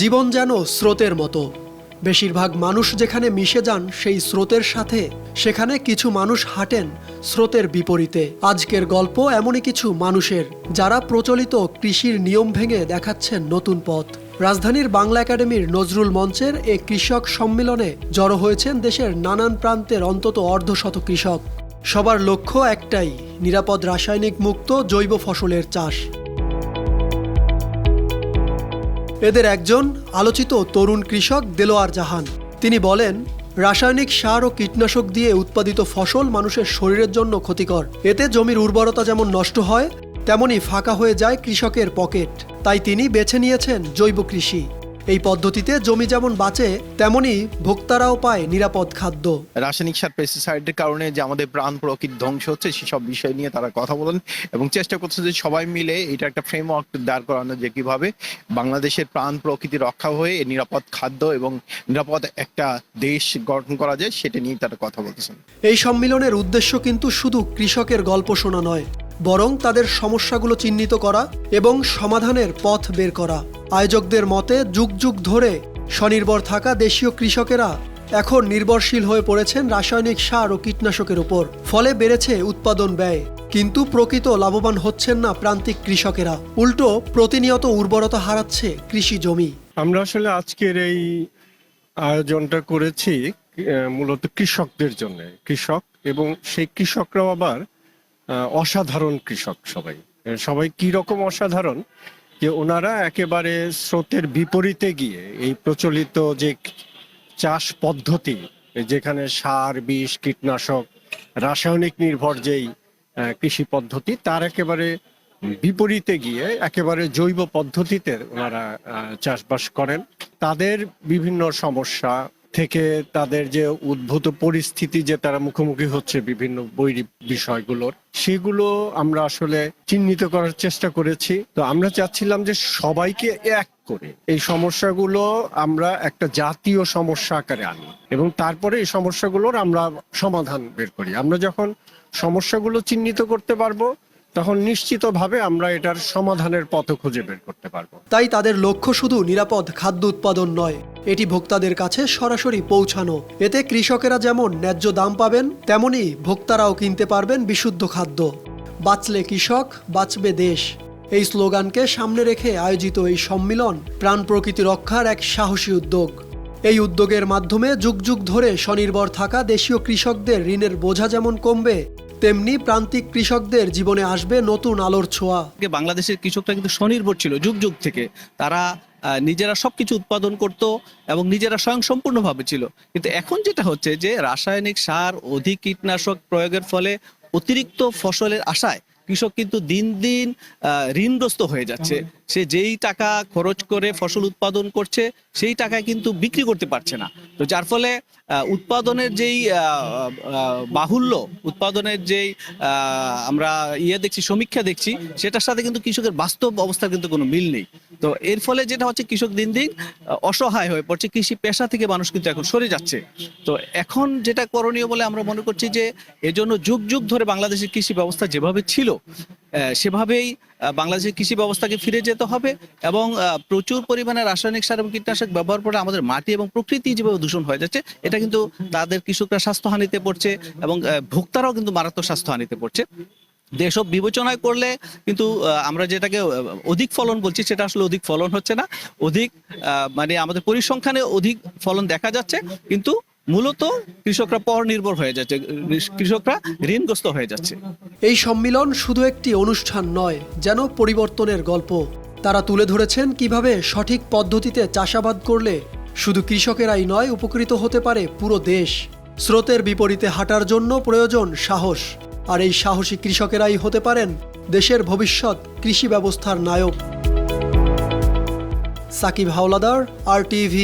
জীবন যেন স্রোতের মতো। বেশিরভাগ মানুষ যেখানে মিশে যান সেই স্রোতের সাথে, সেখানে কিছু মানুষ হাঁটেন স্রোতের বিপরীতে। আজকের গল্প এমনই কিছু মানুষের, যারা প্রচলিত কৃষির নিয়ম ভেঙে দেখাচ্ছেন নতুন পথ। রাজধানীর বাংলা একাডেমির নজরুল মঞ্চের এ কৃষক সম্মেলনে জড়ো হয়েছেন দেশের নানান প্রান্তের অন্তত অর্ধশত কৃষক। সবার লক্ষ্য একটাই, নিরাপদ রাসায়নিক মুক্ত জৈব ফসলের চাষ। এদের একজন আলোচিত তরুণ কৃষক দেলোয়ার জাহান। তিনি বলেন, রাসায়নিক সার ও কীটনাশক দিয়ে উৎপাদিত ফসল মানুষের শরীরের জন্য ক্ষতিকর। এতে জমির উর্বরতা যেমন নষ্ট হয়, তেমনি ফাঁকা হয়ে যায় কৃষকের পকেট। তাই তিনি বেছে নিয়েছেন জৈব কৃষি। এই পদ্ধতিতে জমি যেমন বাঁচে, তেমনি ভোক্তারাও পায় নিরাপদ খাদ্য। রাসায়নিক সার, পেস্টিসাইডের কারণে যে আমাদের প্রাণ প্রকৃতি ধ্বংস হচ্ছে, সেসব বিষয় নিয়ে তারা কথা বলেন এবং চেষ্টা করছে যে সবাই মিলে এটা একটা ফ্রেমওয়ার্ক দাঁড় করানো, যে কিভাবে বাংলাদেশের প্রাণ প্রকৃতি রক্ষা হয়ে নিরাপদ খাদ্য এবং নিরাপদ একটা দেশ গঠন করা যায়, সেটা নিয়ে তারা কথা বলতেছেন। এই সম্মেলনের উদ্দেশ্য কিন্তু শুধু কৃষকের গল্প শোনা নয়, বরং তাদের সমস্যাগুলো চিহ্নিত করা এবং সমাধানের পথ বের করা। আয়োজকদের মতে, যুগ যুগ ধরে স্বনির্ভর থাকা দেশীয় কৃষকেরা এখন নির্ভরশীল হয়ে পড়েছেন রাসায়নিক সার ও কীটনাশকের উপর। ফলে বেড়েছে উৎপাদন ব্যয়, কিন্তু প্রকৃত লাভবান হচ্ছেন না প্রান্তিক কৃষকেরা। উল্টো প্রতিনিয়ত উর্বরতা হারাচ্ছে কৃষি জমি। আমরা আসলে আজকের এই আয়োজনটা করেছি মূলত কৃষকদের জন্য। কৃষক এবং সেই কৃষকরাও আবার অসাধারণ কৃষক। সবাই কি রকম অসাধারণ, যে ওনারা একেবারে স্রোতের বিপরীতে গিয়ে এই প্রচলিত যে চাষ পদ্ধতি, যেখানে সার, বিষ, কীটনাশক, রাসায়নিক নির্ভর যেই কৃষি পদ্ধতি, তার একেবারে বিপরীতে গিয়ে একেবারে জৈব পদ্ধতিতে ওনারা চাষবাস করেন। তাদের বিভিন্ন সমস্যা থেকে, তাদের যে উদ্ভূত পরিস্থিতি যে তারা মুখোমুখি হচ্ছে বিভিন্ন বিষয়গুলোর, সেগুলো আমরা আসলে চিহ্নিত করার চেষ্টা করেছি। তো আমরা চাচ্ছিলাম যে সবাইকে এক করে এই সমস্যাগুলো আমরা একটা জাতীয় সমস্যা আকারে আনি এবং তারপরে এই সমস্যাগুলোর আমরা সমাধান বের করি। আমরা যখন সমস্যাগুলো চিহ্নিত করতে পারবো, তখন নিশ্চিতভাবে আমরা এটার সমাধানের পথ খুঁজে বের করতে পারবো। তাই তাদের লক্ষ্য শুধু নিরাপদ খাদ্য উৎপাদন নয়, এটি ভোক্তাদের কাছে সরাসরি পৌঁছানো। এতে কৃষকেরা যেমন ন্যায্য দাম পাবেন, তেমনি ভোক্তারাও কিনতে পারবেন বিশুদ্ধ খাদ্য। বাঁচলে কৃষক, বাঁচবে দেশ, এই স্লোগানকে সামনে রেখে আয়োজিত এই সম্মেলন প্রাণ প্রকৃতি রক্ষার এক সাহসী উদ্যোগ। এই উদ্যোগের মাধ্যমে যুগ যুগ ধরে স্বনির্ভর থাকা দেশীয় কৃষকদের ঋণের বোঝা যেমন কমবে, তেমনি প্রান্তিক কৃষকদের জীবনে আসবে নতুন আলোর ছোঁয়া। বাংলাদেশের কৃষকরা কিন্তু স্বনির্ভর ছিল যুগ যুগ থেকে। তারা নিজেরা সবকিছু উৎপাদন করত এবং নিজেরা স্বয়ংসম্পূর্ণভাবে ছিল। কিন্তু এখন যেটা হচ্ছে যে রাসায়নিক সার, অধিক কীটনাশক প্রয়োগের ফলে অতিরিক্ত ফসলের আশায় কৃষক কিন্তু দিন দিন ঋণগ্রস্ত হয়ে যাচ্ছে। সে যেই টাকা খরচ করে ফসল উৎপাদন করছে, সেই টাকায় কিন্তু বিক্রি করতে পারছে না। তো যার ফলে উৎপাদনের যেই বাহুল্য, উৎপাদনের যেই আমরা দেখছি, সমীক্ষা দেখছি, সেটার সাথে কিন্তু কৃষকের বাস্তব অবস্থার কিন্তু কোনো মিল নেই। তো এর ফলে যেটা হচ্ছে, কৃষক দিন দিন অসহায় হয়ে পড়ছে। কৃষি পেশা থেকে মানুষ কিন্তু এখন সরে যাচ্ছে। তো এখন যেটা করণীয় বলে আমরা মনে করছি, যে এজন্য যুগ যুগ ধরে বাংলাদেশের কৃষি ব্যবস্থা যেভাবে ছিল, সেভাবেই বাংলাদেশের কৃষি ব্যবস্থাকে ফিরে যেতে হবে এবং প্রচুর পরিমাণে রাসায়নিক সার এবং কীটনাশক ব্যবহার করে আমাদের মাটি এবং প্রকৃতি যেভাবে দূষণ হয়ে যাচ্ছে, এটা কিন্তু তাদের কৃষকরা স্বাস্থ্যহানিতে পড়ছে এবং ভোক্তারাও কিন্তু মারাত্মক স্বাস্থ্যহানিতে পড়ছে। এসব বিবেচনায় করলে কিন্তু আমরা যেটাকে অধিক ফলন বলছি, সেটা আসলে অধিক ফলন হচ্ছে না। অধিক মানে আমাদের পরিসংখ্যানে অধিক ফলন দেখা যাচ্ছে, কিন্তু মূলত কৃষকরা পর নির্ভর হয়ে যাচ্ছে, কৃষকরা ঋণগ্রস্ত হয়ে যাচ্ছে। এই সম্মেলন শুধু একটি অনুষ্ঠান নয়, যেন পরিবর্তনের গল্প। তারা তুলে ধরেছেন কিভাবে সঠিক পদ্ধতিতে চাষাবাদ করলে শুধু কৃষকেরাই নয়, উপকৃত হতে পারে পুরো দেশ। স্রোতের বিপরীতে হাঁটার জন্য প্রয়োজন সাহস, আর এই সাহসী কৃষকেরাই হতে পারেন দেশের ভবিষ্যৎ কৃষি ব্যবস্থার নায়ক। সাকিব হাওলাদার, RTV।